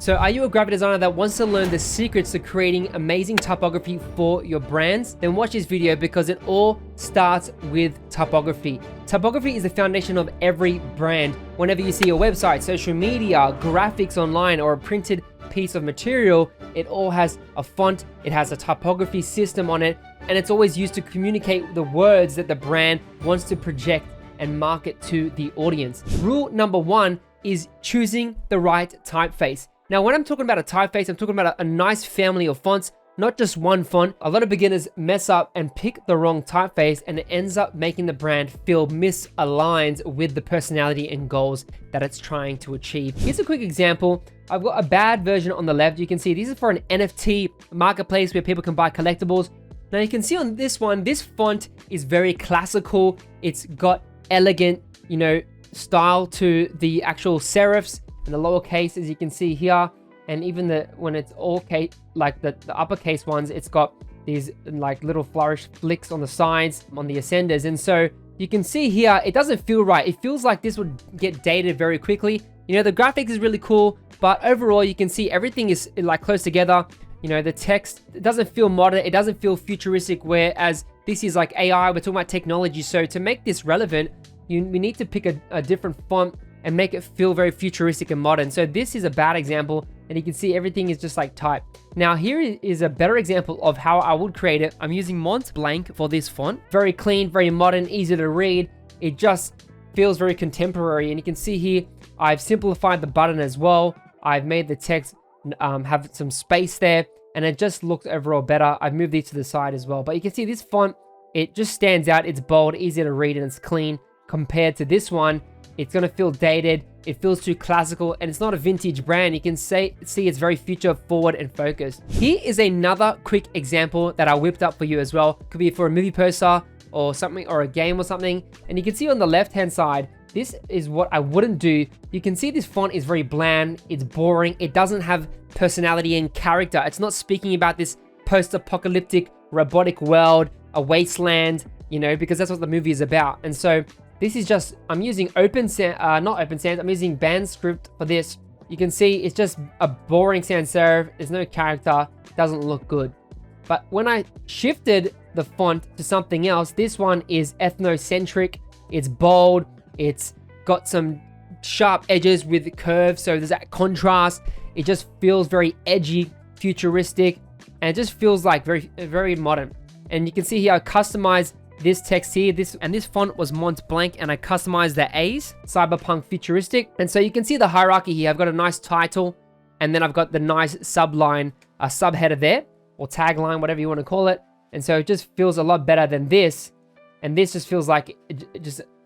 So are you a graphic designer that wants to learn the secrets to creating amazing typography for your brands? Then watch this video because it all starts with typography. Typography is the foundation of every brand. Whenever you see a website, social media, graphics online, or a printed piece of material, it all has a font, it has a typography system on it, and it's always used to communicate the words that the brand wants to project and market to the audience. Rule number 1 is choosing the right typeface. Now, when I'm talking about a typeface, I'm talking about a nice family of fonts, not just one font. A lot of beginners mess up and pick the wrong typeface, and it ends up making the brand feel misaligned with the personality and goals that it's trying to achieve. Here's a quick example. I've got a bad version on the left. You can see this is for an NFT marketplace where people can buy collectibles. Now you can see on this one, this font is very classical. It's got elegant, style to the actual serifs and the lowercase, as you can see here. And even when it's all case, like the uppercase ones, it's got these like little flourish flicks on the sides, on the ascenders. And so you can see here, it doesn't feel right. It feels like this would get dated very quickly. The graphics is really cool, but overall you can see everything is like close together. The text, it doesn't feel modern, it doesn't feel futuristic, whereas this is like AI, we're talking about technology. So to make this relevant, we need to pick a different font and make it feel very futuristic and modern. So this is a bad example, and you can see everything is just like type. Now here is a better example of how I would create it. I'm using Mont Blanc for this font. Very clean, very modern, easy to read. It just feels very contemporary, and you can see here, I've simplified the button as well. I've made the text have some space there, and it just looks overall better. I've moved these to the side as well, but you can see this font, it just stands out. It's bold, easy to read, and it's clean. Compared to this one, it's gonna feel dated, it feels too classical, and it's not a vintage brand. You can see it's very future forward and focused. Here is another quick example that I whipped up for you as well. Could be for a movie poster or something, or a game or something. And you can see on the left hand side, this is what I wouldn't do. You can see this font is very bland, it's boring, it doesn't have personality and character. It's not speaking about this post-apocalyptic robotic world, a wasteland, because that's what the movie is about. And so this is just, I'm using I'm using BandScript for this. You can see it's just a boring sans serif. There's no character, doesn't look good. But when I shifted the font to something else, this one is ethnocentric, it's bold, it's got some sharp edges with curves, so there's that contrast. It just feels very edgy, futuristic, and it just feels like very, very modern. And you can see here, I customized this text here, this font was Mont Blanc, and I customized the A's, cyberpunk futuristic. And so you can see the hierarchy here. I've got a nice title, and then I've got the nice subline, a subheader there, or tagline, whatever you want to call it. And so it just feels a lot better than this. And this just feels like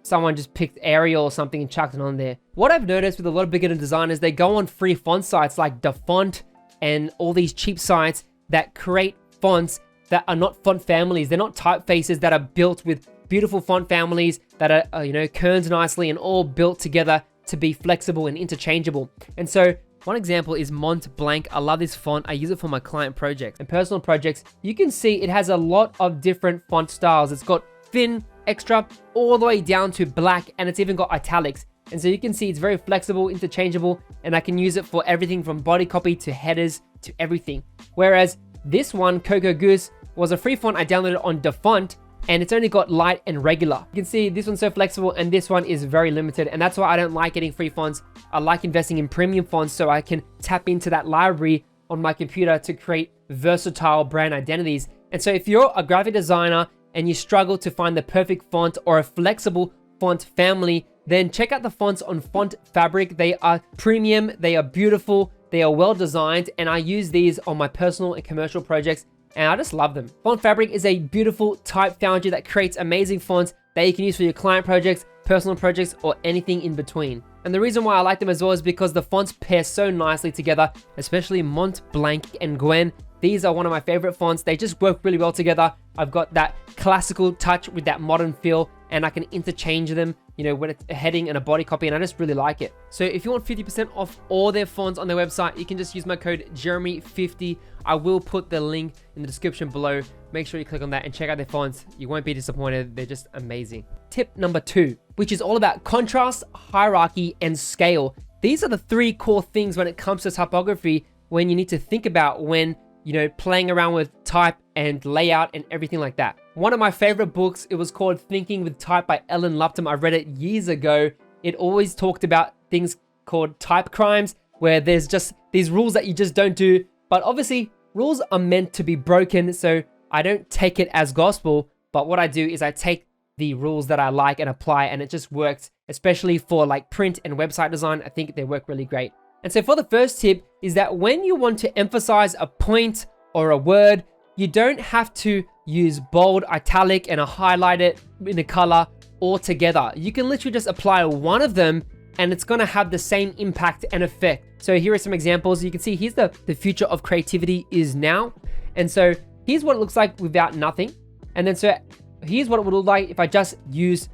someone just picked Arial or something and chucked it on there. What I've noticed with a lot of beginner designers, they go on free font sites like DaFont and all these cheap sites that create fonts that are not font families. They're not typefaces that are built with beautiful font families that are, kerns nicely and all built together to be flexible and interchangeable. And so one example is Mont Blanc. I love this font. I use it for my client projects and personal projects. You can see it has a lot of different font styles. It's got thin, extra, all the way down to black, and it's even got italics. And so you can see it's very flexible, interchangeable, and I can use it for everything from body copy to headers to everything. Whereas this one, Cocoa Goose, was a free font I downloaded on DaFont, and it's only got light and regular. You can see this one's so flexible, and this one is very limited, and that's why I don't like getting free fonts. I like investing in premium fonts so I can tap into that library on my computer to create versatile brand identities. And so if you're a graphic designer and you struggle to find the perfect font or a flexible font family, then check out the fonts on Font Fabric. They are premium, they are beautiful, they are well designed, and I use these on my personal and commercial projects, and I just love them. Font Fabric is a beautiful type foundry that creates amazing fonts that you can use for your client projects, personal projects, or anything in between. And the reason why I like them as well is because the fonts pair so nicely together, especially Mont Blanc and Gwen. These are one of my favorite fonts. They just work really well together. I've got that classical touch with that modern feel, and I can interchange them, when it's a heading and a body copy, and I just really like it. So if you want 50% off all their fonts on their website, you can just use my code Jeremy50. I will put the link in the description below. Make sure you click on that and check out their fonts. You won't be disappointed. They're just amazing. Tip number 2, which is all about contrast, hierarchy, and scale. these are the three core things when it comes to typography when you need to think about when, you know, playing around with type and layout and everything like that. One of my favorite books, it was called Thinking with Type by Ellen Lupton. I read it years ago. It always talked about things called type crimes, where there's just these rules that you just don't do. But obviously, rules are meant to be broken, so I don't take it as gospel. But what I do is I take the rules that I like and apply, and it just works, especially for like print and website design. I think they work really great. And so for the first tip is that when you want to emphasize a point or a word, you don't have to use bold, italic, and highlight it in a color all together. You can literally just apply one of them and it's gonna have the same impact and effect. So here are some examples. You can see here's the future of creativity is now. And so here's what it looks like without nothing. And then so here's what it would look like if I just use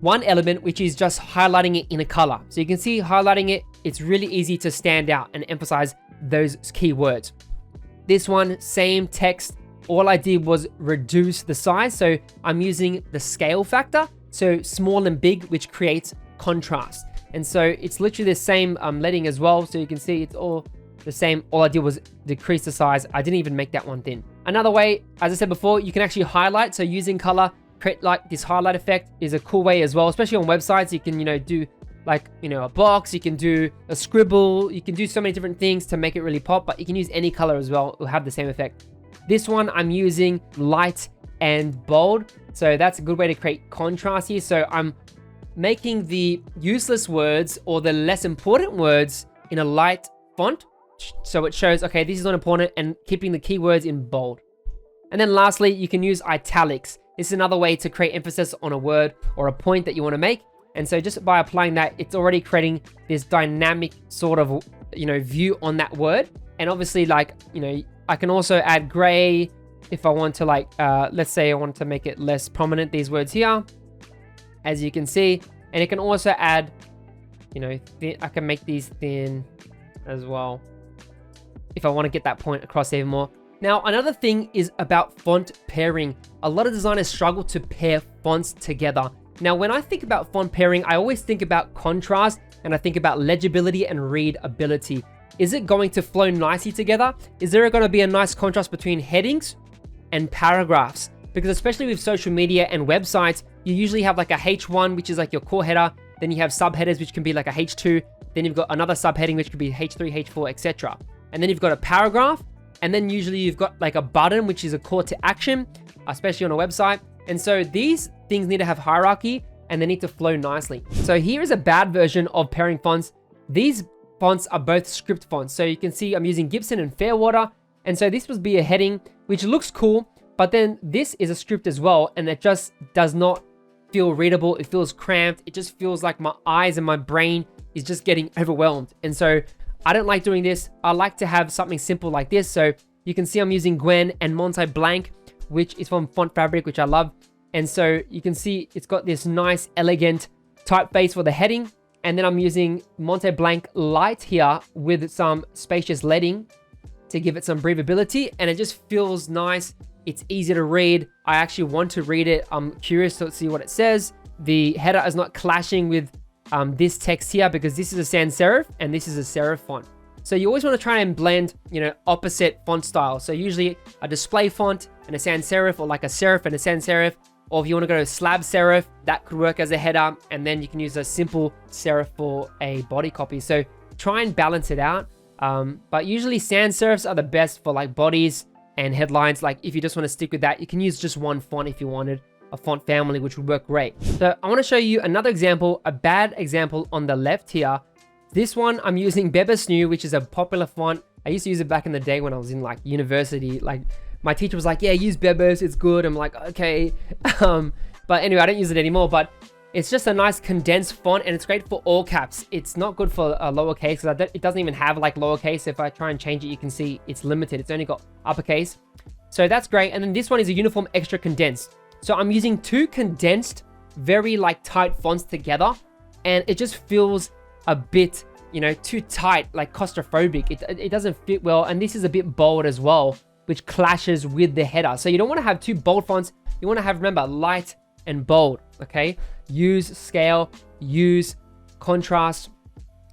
one element, which is just highlighting it in a color. So you can see highlighting it, it's really easy to stand out and emphasize those keywords. This one, same text. All I did was reduce the size. So I'm using the scale factor. So small and big, which creates contrast. And so it's literally the same leading as well. So you can see it's all the same. All I did was decrease the size. I didn't even make that one thin. Another way, as I said before, you can actually highlight. So using color, create like this highlight effect is a cool way as well, especially on websites. You can, do like, a box, you can do a scribble, you can do so many different things to make it really pop, but you can use any color as well. It'll have the same effect. This one, I'm using light and bold. So that's a good way to create contrast here. So I'm making the useless words or the less important words in a light font. So it shows, okay, this is not important, and keeping the keywords in bold. And then lastly, you can use italics. This is another way to create emphasis on a word or a point that you want to make. And so just by applying that, it's already creating this dynamic sort of, view on that word. And obviously, like, I can also add gray if I want to, like, let's say I want to make it less prominent, these words here, as you can see. And it can also add, I can make these thin as well if I want to get that point across even more. Now, another thing is about font pairing. A lot of designers struggle to pair fonts together. Now, when I think about font pairing, I always think about contrast and I think about legibility and readability. Is it going to flow nicely together? Is there going to be a nice contrast between headings and paragraphs? Because especially with social media and websites, you usually have like a H1, which is like your core header. Then you have subheaders, which can be like a H2. Then you've got another subheading, which could be H3, H4, etc. And then you've got a paragraph. And then usually you've got like a button, which is a call to action, especially on a website. And so these things need to have hierarchy and they need to flow nicely. So here is a bad version of pairing fonts. These fonts are both script fonts. So you can see I'm using Gibson and Fairwater. And so this would be a heading, which looks cool, but then this is a script as well. And it just does not feel readable. It feels cramped. It just feels like my eyes and my brain is just getting overwhelmed. And so I don't like doing this. I like to have something simple like this. So you can see I'm using Gwen and Monte Blanc, which is from Font Fabric, which I love. And so you can see it's got this nice, elegant typeface for the heading. And then I'm using Monte Blanc Light here with some spacious leading to give it some breathability. And it just feels nice. It's easy to read. I actually want to read it. I'm curious to see what it says. The header is not clashing with this text here because this is a sans serif and this is a serif font. So you always want to try and blend, opposite font style. So usually a display font and a sans serif, or like a serif and a sans serif. Or if you want to go to slab serif, that could work as a header. And then you can use a simple serif for a body copy. So try and balance it out. But usually sans serifs are the best for like bodies and headlines. Like if you just want to stick with that, you can use just one font if you wanted a font family, which would work great. So I want to show you another example, a bad example on the left here. This one, I'm using Bebas New, which is a popular font. I used to use it back in the day when I was in like university. Like my teacher was like, yeah, use Bebas, it's good. I'm like, okay. But anyway, I don't use it anymore, but it's just a nice condensed font and it's great for all caps. It's not good for lowercase because it doesn't even have like lowercase. If I try and change it, you can see it's limited. It's only got uppercase. So that's great. And then this one is a uniform extra condensed. So I'm using two condensed, very like tight fonts together, and it just feels a bit, too tight, like claustrophobic. It doesn't fit well. And this is a bit bold as well, which clashes with the header. So you don't want to have two bold fonts. You want to have, remember, light and bold, okay? Use scale, use contrast,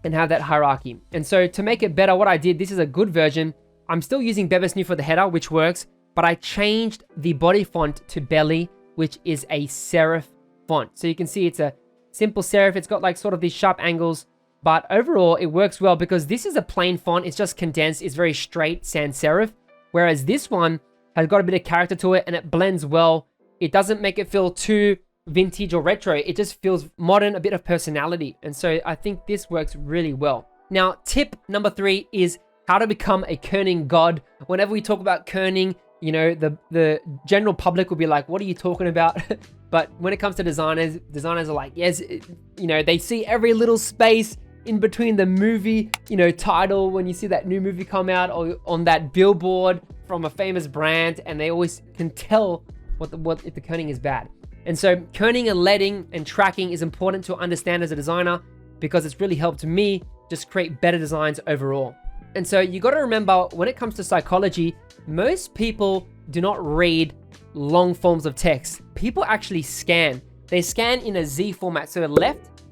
and have that hierarchy. And so to make it better, what I did, this is a good version. I'm still using Bebas Neue for the header, which works, but I changed the body font to Belly, which is a serif font. So you can see it's a simple serif. It's got like sort of these sharp angles, but overall it works well because this is a plain font. It's just condensed. It's very straight sans serif, whereas this one has got a bit of character to it and it blends well. It doesn't make it feel too vintage or retro. It just feels modern, a bit of personality. And so I think this works really well. Now, tip number 3 is how to become a kerning god. Whenever we talk about kerning, you know, the general public will be like, what are you talking about? But when it comes to designers are like, yes, you know, they see every little space in between the movie, you know, title, when you see that new movie come out, or on that billboard from a famous brand, and they always can tell what if the kerning is bad. And so kerning and leading and tracking is important to understand as a designer because it's really helped me just create better designs overall. And so you got to remember, when it comes to psychology, most people do not read long forms of text. People actually scan. They scan in a Z format, so left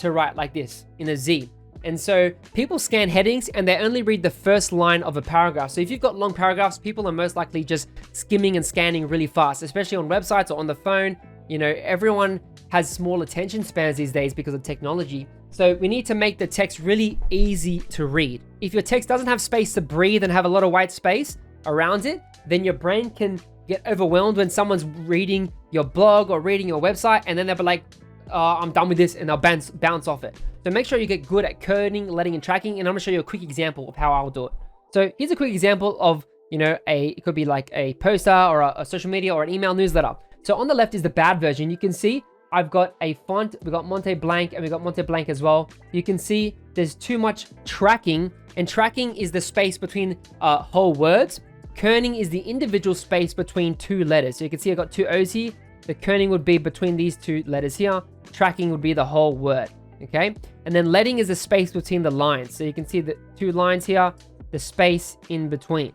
to right like this in a Z. And so people scan headings and they only read the first line of a paragraph. So if you've got long paragraphs, people are most likely just skimming and scanning really fast, especially on websites or on the phone. You know, everyone has small attention spans these days because of technology. So we need to make the text really easy to read. If your text doesn't have space to breathe and have a lot of white space around it, then your brain can get overwhelmed when someone's reading your blog or reading your website, and then they'll be like, I'm done with this, and they'll bounce off it. So make sure you get good at kerning, leading, and tracking, and I'm gonna show you a quick example of how I'll do it. So here's a quick example of, you know, it could be like a poster or a social media or an email newsletter. So on the left is the bad version. You can see I've got a font, we've got Monte Blanc, and we've got Monte Blanc as well. You can see there's too much tracking, and tracking is the space between whole words. Kerning is the individual space between two letters. So you can see I've got two O's here. The kerning would be between these two letters here. Tracking would be the whole word, okay? And then leading is the space between the lines. So you can see the two lines here, the space in between.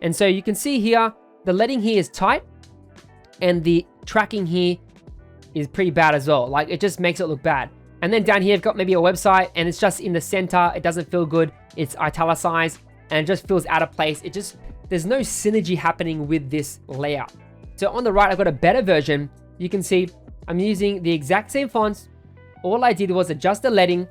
And so you can see here, the leading here is tight, and the tracking here is pretty bad as well. Like, it just makes it look bad. And then down here, you've got maybe a website, and it's just in the center. It doesn't feel good. It's italicized, and it just feels out of place. There's no synergy happening with this layout. So on the right, I've got a better version. You can see I'm using the exact same fonts. All I did was adjust the leading,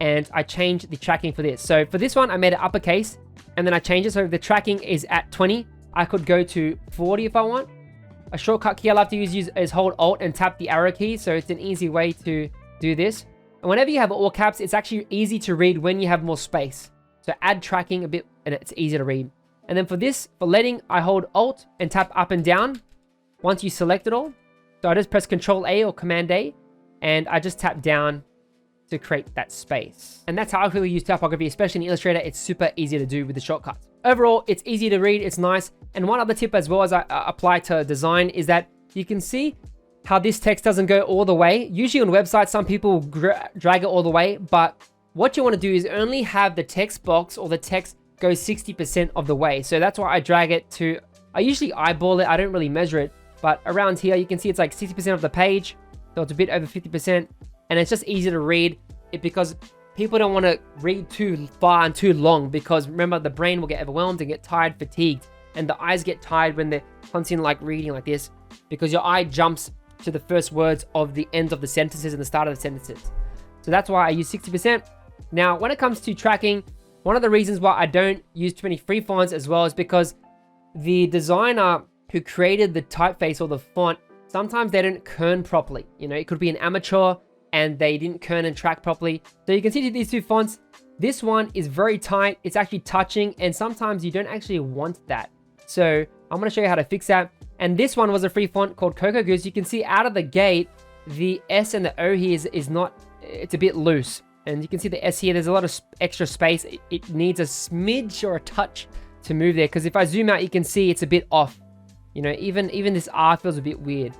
and I changed the tracking for this. So for this one, I made it uppercase, and then I changed it. So if the tracking is at 20, I could go to 40 if I want. A shortcut key I love to use is hold Alt and tap the arrow key. So it's an easy way to do this. And whenever you have all caps, it's actually easy to read when you have more space. So add tracking a bit, and it's easy to read. And then for this, for leading, I hold Alt and tap up and down once you select it all. So I just press Control A or Command A, and I just tap down to create that space. And that's how I really use typography, especially in Illustrator. It's super easy to do with the shortcuts. Overall, it's easy to read, it's nice. And one other tip as well as I apply to design is that you can see how this text doesn't go all the way. Usually on websites, some people drag it all the way, but what you want to do is only have the text box or the text go 60% of the way. So that's why I drag it to, I usually eyeball it, I don't really measure it, but around here you can see it's like 60% of the page, so it's a bit over 50%, and it's just easy to read it because people don't want to read too far and too long, because remember, the brain will get overwhelmed and get tired, fatigued, and the eyes get tired when they're constantly like reading like this, because your eye jumps to the first words of the ends of the sentences and the start of the sentences. So that's why I use 60%. Now, when it comes to tracking, one of the reasons why I don't use too many free fonts as well is because the designer who created the typeface or the font, sometimes they don't kern properly. You know, it could be an amateur and they didn't kern and track properly. So you can see these two fonts. This one is very tight. It's actually touching, and sometimes you don't actually want that. So I'm going to show you how to fix that. And this one was a free font called Cocoa Goose. You can see out of the gate, the S and the O here is not, it's a bit loose. And you can see the S here, there's a lot of extra space. It needs a smidge or a touch to move there, because if I zoom out, you can see it's a bit off. You know, even this R feels a bit weird.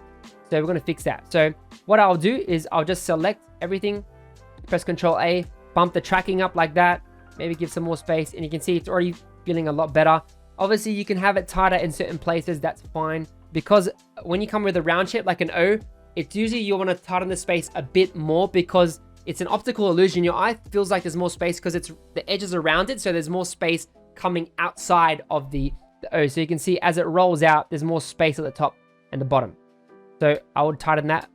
So we're going to fix that. So what I'll do is I'll just select everything, press Control A, bump the tracking up like that, maybe give some more space, and you can see it's already feeling a lot better. Obviously, you can have it tighter in certain places, that's fine, because when you come with a round shape like an O, it's usually you want to tighten the space a bit more, because it's an optical illusion. Your eye feels like there's more space because it's the edges around it, so there's more space coming outside of the O. So you can see as it rolls out, there's more space at the top and the bottom. So I would tighten that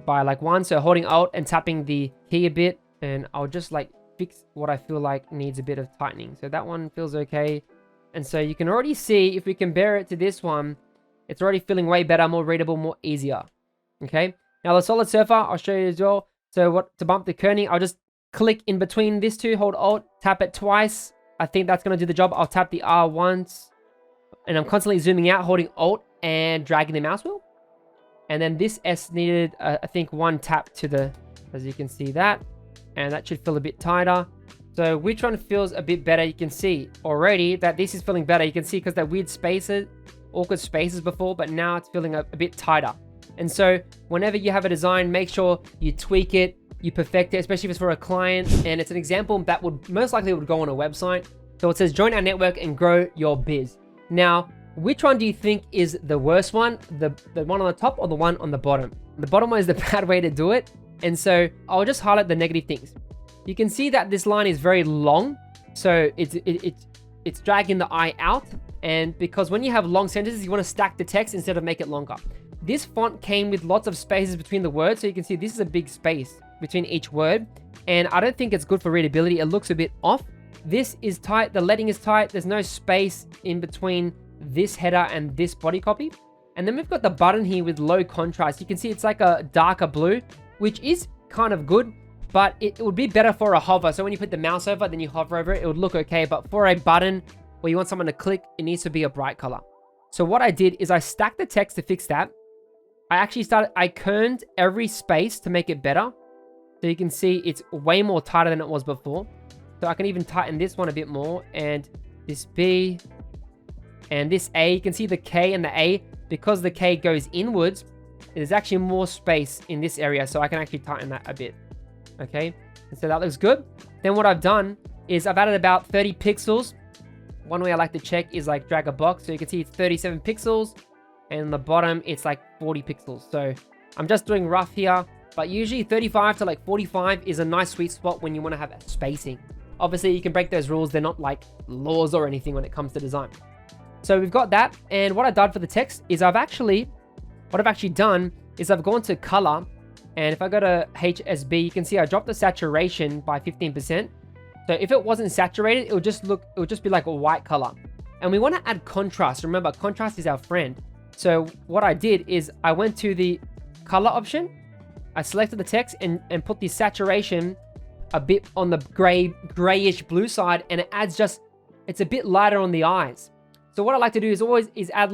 by like 1. So holding Alt and tapping the key a bit, and I'll just like fix what I feel like needs a bit of tightening. So that one feels okay. And so you can already see, if we compare it to this one, it's already feeling way better, more readable, more easier. Okay. Now the Solid Surfer, I'll show you as well. So to bump the kerning, I'll just click in between these two, hold Alt, tap it twice. I think that's going to do the job. I'll tap the R once, and I'm constantly zooming out, holding Alt and dragging the mouse wheel. And then this S needed, I think, 1 tap to the, as you can see that, and that should feel a bit tighter. So which one feels a bit better? You can see already that this is feeling better. You can see because that weird spaces, awkward spaces before, but now it's feeling a bit tighter. And so whenever you have a design, make sure you tweak it, you perfect it, especially if it's for a client. And it's an example that would most likely would go on a website. So it says, join our network and grow your biz. Now, which one do you think is the worst one? The one on the top or the one on the bottom? The bottom one is the bad way to do it. And so I'll just highlight the negative things. You can see that this line is very long. So it's dragging the eye out. And because when you have long sentences, you want to stack the text instead of make it longer. This font came with lots of spaces between the words. So you can see this is a big space between each word. And I don't think it's good for readability. It looks a bit off. This is tight. The leading is tight. There's no space in between this header and this body copy. And then we've got the button here with low contrast. You can see it's like a darker blue, which is kind of good, but it would be better for a hover. So when you put the mouse over, then you hover over it, it would look okay. But for a button where you want someone to click, it needs to be a bright color. So what I did is I stacked the text to fix that. I kerned every space to make it better. So you can see it's way more tighter than it was before. So I can even tighten this one a bit more, and this B and this A. You can see the K and the A, because the K goes inwards, there's actually more space in this area. So I can actually tighten that a bit. Okay. And so that looks good. Then what I've done is I've added about 30 pixels. One way I like to check is like drag a box. So you can see it's 37 pixels. And on the bottom, it's like 40 pixels. So I'm just doing rough here. But usually 35 to like 45 is a nice sweet spot when you want to have spacing. Obviously, you can break those rules. They're not like laws or anything when it comes to design. So we've got that. And what I've done for the text is what I've actually done is I've gone to color. And if I go to HSB, you can see I dropped the saturation by 15%. So if it wasn't saturated, it would just be like a white color. And we want to add contrast. Remember, contrast is our friend. So what I did is I went to the color option. I selected the text and put the saturation a bit on the grayish blue side, and it adds it's a bit lighter on the eyes. So what I like to do is add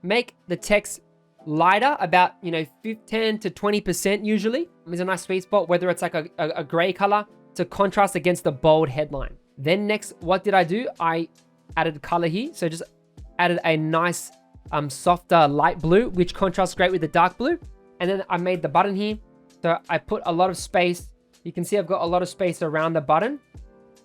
make the text lighter, about 10 to 20% usually. It's a nice sweet spot, whether it's like a gray color to contrast against the bold headline. Then next, what did I do? I added color here. So just added a nice softer light blue, which contrasts great with the dark blue. And then I made the button here. So I put a lot of space. You can see I've got a lot of space around the button.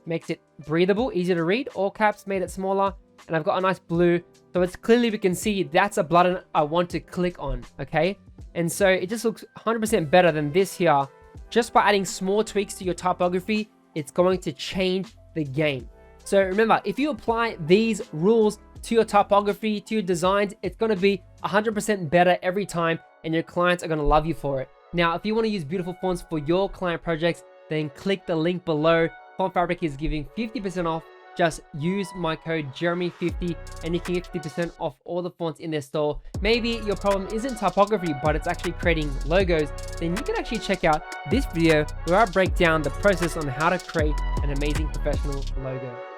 Makes it breathable, easy to read. All caps, made it smaller. And I've got a nice blue. So it's clearly, we can see that's a button I want to click on, okay? And so it just looks 100% better than this here. Just by adding small tweaks to your typography, it's going to change the game. So remember, if you apply these rules to your typography, to your designs, it's going to be 100% better every time, and your clients are going to love you for it. Now, if you want to use beautiful fonts for your client projects, then click the link below. Font Fabric is giving 50% off. Just use my code Jeremy50 and you can get 50% off all the fonts in their store. Maybe your problem isn't typography, but it's actually creating logos. Then you can actually check out this video where I break down the process on how to create an amazing professional logo.